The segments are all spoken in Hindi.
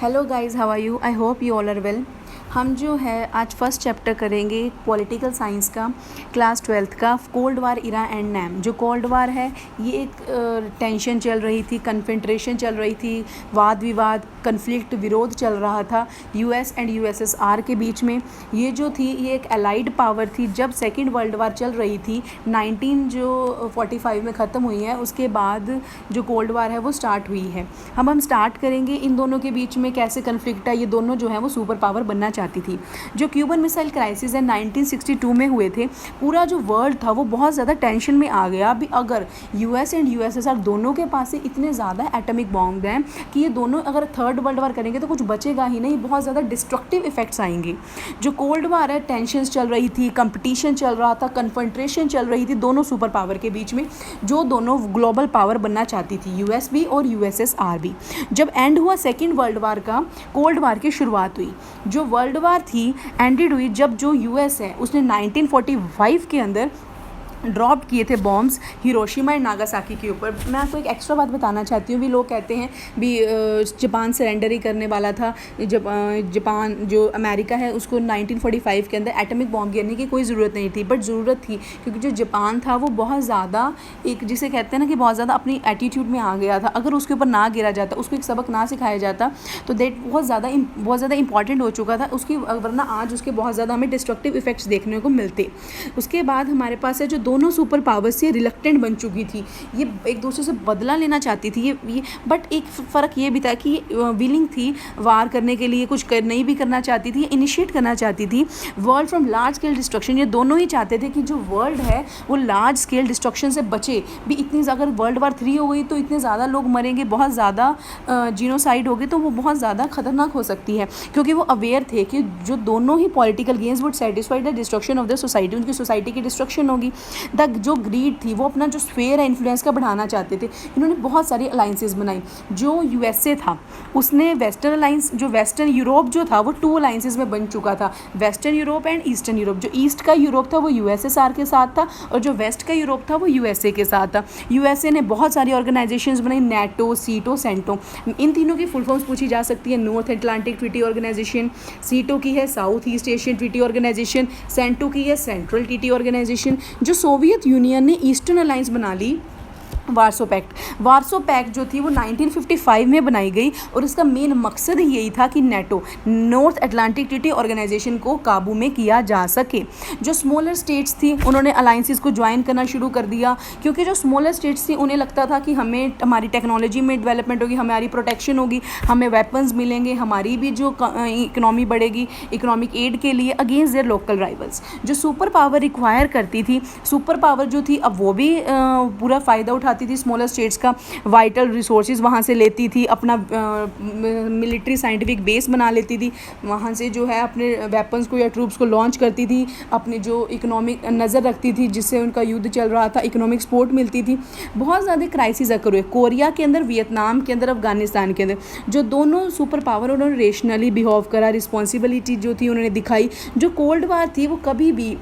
Hello guys, how are you? I hope you all are well. हम जो है आज फर्स्ट चैप्टर करेंगे पॉलिटिकल साइंस का, क्लास 12th का, cold war era and NAM. जो कोल्ड वार है ये एक टेंशन चल रही थी, कन्फ्रंट्रेशन चल रही थी, वाद विवाद, कन्फ्लिक्ट, विरोध चल रहा था यूएस एंड यूएसएसआर के बीच में। ये जो थी ये एक अलाइड पावर थी। जब सेकेंड वर्ल्ड वार चल रही थी 1945 में ख़त्म हुई है, उसके बाद जो कोल्ड वार है वो स्टार्ट हुई है। हम स्टार्ट करेंगे इन दोनों के बीच में कैसे कन्फ्लिक्ट है। ये दोनों जो है वो सुपर पावर बनना चाहती थी। जो क्यूबन मिसाइल क्राइसिस है 1962 में हुए थे, पूरा जो वर्ल्ड था वो बहुत ज़्यादा टेंशन में आ गया। अभी अगर यूएस एंड यूएसएसआर दोनों के पास से इतने ज़्यादा एटॉमिक बॉम्ब हैं कि ये दोनों अगर थर्ड वर्ल्ड वार करेंगे तो कुछ बचेगा ही नहीं, बहुत ज़्यादा डिस्ट्रक्टिव इफेक्ट्स आएंगे। जो कोल्ड वार है, टेंशंस चल रही थी, कंपटीशन चल रहा था, कन्फ्रंट्रेशन चल रही थी दोनों सुपर पावर के बीच में, जो दोनों ग्लोबल पावर बनना चाहती थी, यूएस भी और यूएसएसआर भी। जब एंड हुआ सेकेंड वर्ल्ड वार का, कोल्ड वार की शुरुआत हुई। जो वर्ल्ड वार थी एंडेड हुई जब जो यूएस है उसने 1945 के अंदर ड्रॉप किए थे बॉम्ब्स हिरोशिमा एंड नागासाकी के ऊपर। मैं आपको एक एक्स्ट्रा बात बताना चाहती हूँ। भी लोग कहते हैं भी जापान सरेंडर ही करने वाला था। जापान जो अमेरिका है उसको 1945 के अंदर एटॉमिक बॉम्ब गिरने की कोई ज़रूरत नहीं थी, बट ज़रूरत थी क्योंकि जो जापान था वो बहुत ज़्यादा एक जिसे कहते हैं ना कि बहुत ज़्यादा अपनी एटीट्यूड में आ गया था। अगर उसके ऊपर ना गिरा जाता, उसको एक सबक ना सिखाया जाता तो देट बहुत ज़्यादा इंपॉर्टेंट हो चुका था उसकी, वरना आज उसके बहुत ज़्यादा हमें डिस्ट्रक्टिव इफेक्ट्स देखने को मिलते। उसके बाद हमारे पास है जो दोनों सुपर पावर्स से रिलक्टेंट बन चुकी थी, ये एक दूसरे से बदला लेना चाहती थी ये बट एक फ़र्क ये भी था कि विलिंग थी वार करने के लिए, कुछ नहीं भी करना चाहती थी, इनिशिएट करना चाहती थी world from large scale destruction. ये दोनों ही चाहते थे कि जो वर्ल्ड है वो लार्ज स्केल डिस्ट्रक्शन से बचे भी। इतनी अगर वर्ल्ड वार 3 हो गई तो इतने ज़्यादा लोग मरेंगे, बहुत ज़्यादा जीनोसाइड हो गई तो वो बहुत ज़्यादा खतरनाक हो सकती है, क्योंकि वो अवेयर थे कि जो दोनों ही political games would satisfy the destruction of the society, उनकी सोसाइटी की डिस्ट्रक्शन होगी। जो ग्रीड थी वो अपना जो स्फेयर है इन्फ्लुएंस का बढ़ाना चाहते थे। इन्होंने बहुत सारी अलाइंसेस बनाई। जो यूएसए था उसने वेस्टर्न अलाइंस, जो वेस्टर्न यूरोप जो था वो 2 अलाइंसेस में बन चुका था, western Europe and eastern Europe. जो ईस्ट का यूरोप था वो यूएसएसआर के साथ था और जो वेस्ट का यूरोप था वो यूएसए के साथ था। यूएसए ने बहुत सारी ऑर्गेनाइजेशंस बनाई, नेटो, सीटो, सेंटो। इन तीनों की फुल फॉर्म्स पूछी जा सकती है। North Atlantic Treaty organisation, SEATO की है South East Asian Treaty Organisation, CENTO की है सेंट्रल ट्रीटी ऑर्गेनाइजेशन। जो सोवियत यूनियन ने ईस्टर्न अलायंस बना ली, वार्सो पैक्ट जो थी वो 1955 में बनाई गई और इसका मेन मकसद यही था कि NATO, North Atlantic Treaty Organisation को काबू में किया जा सके। जो स्मॉलर स्टेट्स थी उन्होंने अलायंसेस को ज्वाइन करना शुरू कर दिया, क्योंकि जो स्मॉलर स्टेट्स थी उन्हें लगता था कि हमें हमारी टेक्नोलॉजी में डेवलपमेंट होगी, हमारी प्रोटेक्शन होगी, हमें वेपन्स मिलेंगे, हमारी भी जो इकनॉमी बढ़ेगी, इकोनॉमिक एड के लिए अगेंस्ट देयर लोकल राइवल्स। जो सुपर पावर रिक्वायर करती थी, सुपर पावर जो थी अब वो भी पूरा फ़ायदा उठाती थी स्मॉलर स्टेट्स का, वाइटल रिसोर्सेज वहाँ से लेती थी, अपना मिलिट्री साइंटिफिक बेस बना लेती थी, वहाँ से जो है अपने वेपन्स को या ट्रूप्स को लॉन्च करती थी, अपनी जो इकोनॉमिक नज़र रखती थी जिससे उनका युद्ध चल रहा था, इकोनॉमिक सपोर्ट मिलती थी। बहुत ज़्यादा क्राइसिस अकर हुए कोरिया के अंदर, वियतनाम के अंदर, अफगानिस्तान के अंदर। जो दोनों सुपर पावर उन्होंने रेशनली बिहेव करा, रिस्पॉन्सिबिलिटी जो थी उन्होंने दिखाई। जो कोल्ड वार थी वो कभी भी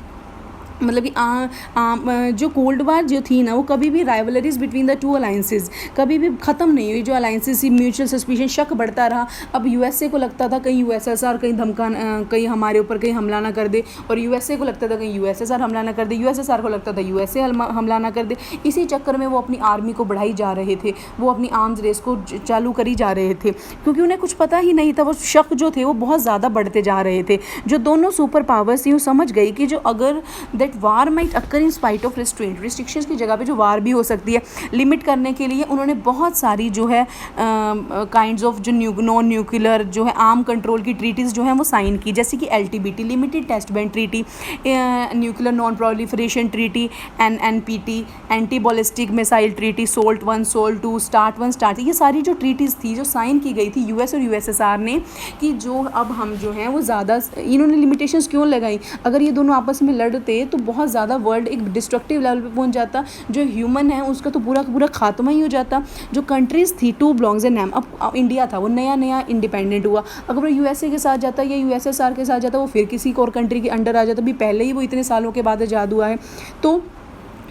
मतलब कि जो कोल्ड वार जो थी ना वो कभी भी राइवलरीज बिटवीन द 2 अलाइंसेस कभी भी ख़त्म नहीं हुई। जो अलाइंसेस थी म्यूचुअल सस्पिशन, शक बढ़ता रहा। अब यूएसए को लगता था कहीं यूएसएसआर कहीं हमारे ऊपर कहीं हमला ना कर दे, और यूएसए को लगता था कहीं यूएसएसआर हमला ना कर दे, यूएसएसआर को लगता था यूएसए हमला ना कर दे। इसी चक्कर में वो अपनी आर्मी को बढ़ाई जा रहे थे, वो अपनी आर्म्स रेस को चालू करी जा रहे थे, क्योंकि उन्हें कुछ पता ही नहीं था। वो शक जो थे वो बहुत ज़्यादा बढ़ते जा रहे थे। जो दोनों सुपर पावर्स थी वो समझ गई कि जो अगर that war might occur in spite of restrictions की जगह पे जो वार भी हो सकती है, लिमिट करने के लिए उन्होंने बहुत सारी जो है काइंड्स ऑफ जो नॉन न्यूक्लियर जो है आर्म कंट्रोल की ट्रीटीज़ जो हैं वो साइन की, जैसे कि LTBT, limited test ban treaty, nuclear non proliferation treaty, NNPT, anti ballistic missile treaty, SALT I, SALT II, START I, START। ये सारी जो ट्रीटीज़ थी जो साइन की गई थी यूएस और यूएसएसआर ने, कि जो अब हम जो हैं वो ज़्यादा, इन्होंने लिमिटेशंस क्यों लगाई, अगर ये दोनों आपस में लड़ते तो बहुत ज़्यादा वर्ल्ड एक डिस्ट्रक्टिव लेवल पे पहुंच जाता, जो ह्यूमन है उसका तो पूरा खात्मा ही हो जाता। जो कंट्रीज़ थी 2 ब्लॉक्स एंड नैम, अब इंडिया था वो नया इंडिपेंडेंट हुआ, अगर वो यूएसए के साथ जाता या यूएसएसआर के साथ जाता वो फिर किसी और कंट्री के अंडर आ जाता, भी पहले ही वो इतने सालों के बाद आज़ाद हुआ है। तो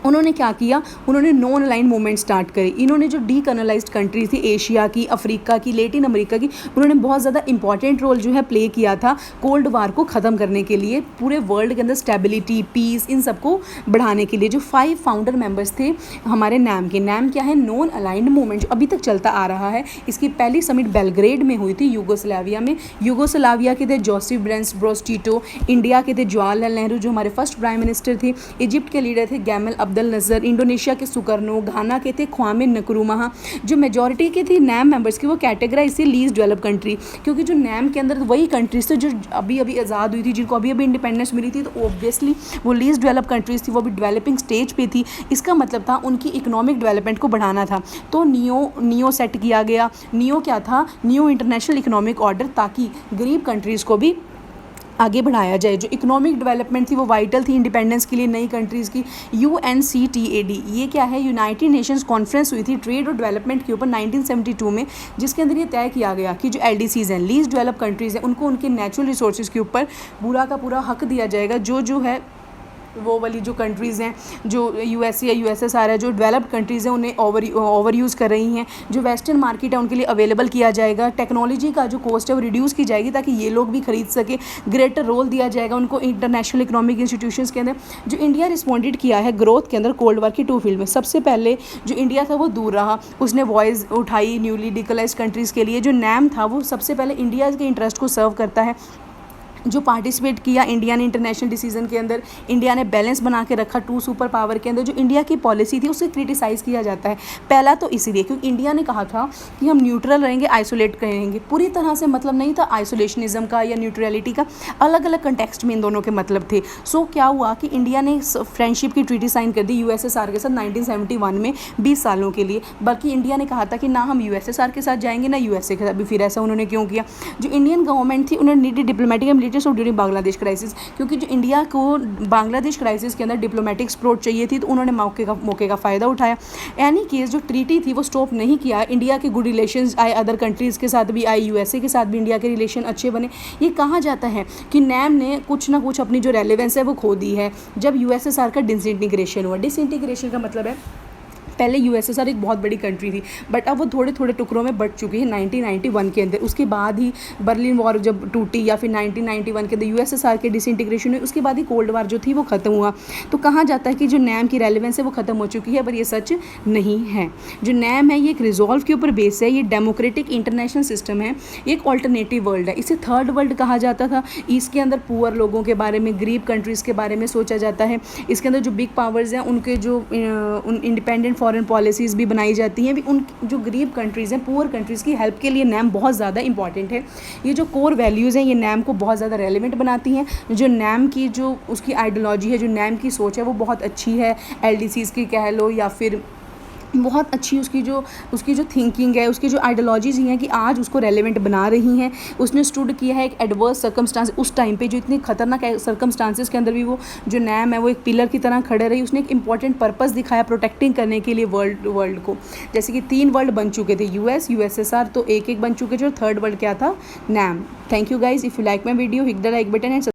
उन्होंने क्या किया, उन्होंने नॉन अलाइन मूवमेंट स्टार्ट करी। इन्होंने जो डीकोलोनाइज्ड कंट्रीज थी एशिया की, अफ्रीका की, लैटिन अमेरिका की, उन्होंने बहुत ज़्यादा इंपॉर्टेंट रोल जो है प्ले किया था कोल्ड वार को ख़त्म करने के लिए, पूरे वर्ल्ड के अंदर स्टेबिलिटी, पीस, इन सबको बढ़ाने के लिए। जो 5 फाउंडर मेंबर्स थे हमारे नैम के, नैम क्या है, नॉन अलाइंड मूवमेंट, जो अभी तक चलता आ रहा है। इसकी पहली समिट बेलग्रेड में हुई थी, यूगोस्लाविया में। यूगोस्लाविया के थे जोसेफ ब्रोज टिटो, इंडिया के थे जवाहरलाल नेहरू जो हमारे फर्स्ट प्राइम मिनिस्टर थे, इजिप्ट के लीडर थे गैमल अब्दुल नज़र, इंडोनेशिया के सुकर्नो, घाना के थे ख्वामे नक्रुमा। जो मेजॉरिटी के थी नैम मेंबर्स की, वो कैटेगराइज थी लीस्ट डेवलप कंट्री, क्योंकि जो नैम के अंदर वही कंट्रीज थे जो अभी अभी आज़ाद हुई थी, जिनको अभी अभी इंडिपेंडेंस मिली थी, तो ऑब्वियसली वो लीस्ट डेवलप कंट्रीज थी, वो भी डेवलपिंग स्टेज पे थी। इसका मतलब था उनकी इकोनॉमिक डेवलपमेंट को बढ़ाना था। तो नियो सेट किया गया। नियो क्या था, न्यू इंटरनेशनल इकोनॉमिक ऑर्डर, ताकि गरीब कंट्रीज़ को भी आगे बढ़ाया जाए। जो इकोनॉमिक डेवलपमेंट थी वो वाइटल थी इंडिपेंडेंस के लिए नई कंट्रीज़ की। UNCTAD ये क्या है, यूनाइटेड नेशंस कॉन्फ्रेंस हुई थी ट्रेड और डेवलपमेंट के ऊपर 1972 में, जिसके अंदर ये तय किया गया कि जो LDCs हैं, लीस्ट डेवलप कंट्रीज़ हैं, उनको उनके नेचुरल रिसोर्सेज के ऊपर पूरा का पूरा हक दिया जाएगा। जो है वो वाली जो कंट्रीज़ हैं, जो USA या USSR है, जो डेवलप्ड कंट्रीज़ हैं, उन्हें ओवर यूज़ कर रही हैं। जो वेस्टर्न मार्केट है उनके लिए अवेलेबल किया जाएगा। टेक्नोलॉजी का जो कॉस्ट है वो रिड्यूस की जाएगी ताकि ये लोग भी खरीद सके। ग्रेटर रोल दिया जाएगा उनको इंटरनेशनल इकोनॉमिक इंस्टीट्यूशंस के अंदर। जो इंडिया रिस्पॉन्डेड किया है ग्रोथ के अंदर कोल्ड वार की 2 फील्ड में, सबसे पहले जो इंडिया था वो दूर रहा, उसने वॉइस उठाई न्यूली डिकोलाइज्ड कंट्रीज़ के लिए। जो नैम था वो सबसे पहले इंडिया के इंटरेस्ट को सर्व करता है। जो पार्टिसिपेट किया इंडिया ने इंटरनेशनल डिसीजन के अंदर, इंडिया ने बैलेंस बना के रखा 2 सुपर पावर के अंदर। जो इंडिया की पॉलिसी थी उसे क्रिटिसाइज़ किया जाता है। पहला तो इसीलिए क्योंकि इंडिया ने कहा था कि हम न्यूट्रल रहेंगे, आइसोलेट करेंगे। पूरी तरह से मतलब नहीं था आइसोलेशनिज्म का या न्यूट्रलिटी का, अलग अलग कंटेक्स्ट में इन दोनों के मतलब थे। सो क्या हुआ कि इंडिया ने फ्रेंडशिप की ट्रीटी साइन कर दी USSR के साथ 1971 में 20 सालों के लिए। बल्कि इंडिया ने कहा था कि ना हम USSR के साथ जाएंगे ना USA के साथ भी। फिर ऐसा उन्होंने क्यों किया? जो इंडियन गवर्नमेंट थी उन्होंने needed diplomatic during Bangladesh crisis, क्योंकि जो इंडिया को बांग्लादेश क्राइसिस के अंदर डिप्लोमेटिक सपोर्ट चाहिए थी, तो उन्होंने मौके का फ़ायदा उठाया। एनी केस जो ट्रीटी थी वो स्टॉप नहीं किया। इंडिया के गुड रिलेशंस आए, अदर कंट्रीज़ के साथ भी आए, USA के साथ भी इंडिया के रिलेशन अच्छे बने। ये कहा जाता है कि नैम ने कुछ ना कुछ अपनी जो रेलेवेंस है वो खो दी है जब USSR का डिसइंटीग्रेशन हुआ। डिसइंटीग्रेशन का मतलब है पहले USSR एक बहुत बड़ी कंट्री थी, बट अब वो थोड़े थोड़े टुकड़ों में बट चुकी है 1991 के अंदर। उसके बाद ही बर्लिन वॉर जब टूटी, या फिर 1991 के अंदर USSR के डिसइंटीग्रेशन हुई, उसके बाद ही कोल्ड वार जो थी वो ख़त्म हुआ। तो कहा जाता है कि जो नैम की रेलेवेंस है वो ख़त्म हो चुकी है, पर ये सच नहीं है। जो नैम है ये एक रिजॉल्व के ऊपर बेस है, ये डेमोक्रेटिक इंटरनेशनल सिस्टम है, ये एक ऑल्टरनेटिव वर्ल्ड है। इसे थर्ड वर्ल्ड कहा जाता था। इसके अंदर पुअर लोगों के बारे में, गरीब कंट्रीज़ के बारे में सोचा जाता है। इसके अंदर जो बिग पावर्स हैं उनके जो इंडिपेंडेंट फॉरेन पॉलिसीज़ भी बनाई जाती हैं। भी उन जो गरीब कंट्रीज़ हैं, पुअर कंट्रीज़ की हेल्प के लिए नैम बहुत ज़्यादा इंपॉर्टेंट है। ये जो कोर वैल्यूज़ हैं ये नैम को बहुत ज़्यादा रेलेवेंट बनाती हैं। जो नैम की जो उसकी आइडियोलॉजी है, जो नैम की सोच है वो बहुत अच्छी है। LDCs की कह लो या फिर बहुत अच्छी उसकी जो थिंकिंग है, उसकी जो आइडियोलॉजीज़ हैं कि आज उसको रेलेवेंट बना रही हैं। उसने स्टूड किया है एक एडवर्स सर्कमस्टांस, उस टाइम पे जो इतनी खतरनाक सर्कमस्टांसेस के अंदर भी वो जो नैम है वो एक पिलर की तरह खड़े रही। उसने एक इंपॉर्टेंट पर्पस दिखाया प्रोटेक्टिंग करने के लिए वर्ल्ड को। जैसे कि 3 वर्ल्ड बन चुके थे, US, USSR, तो एक बन चुके थे। और थर्ड वर्ल्ड क्या था? NAM. Thank you guys. If you like my video, hit the like button and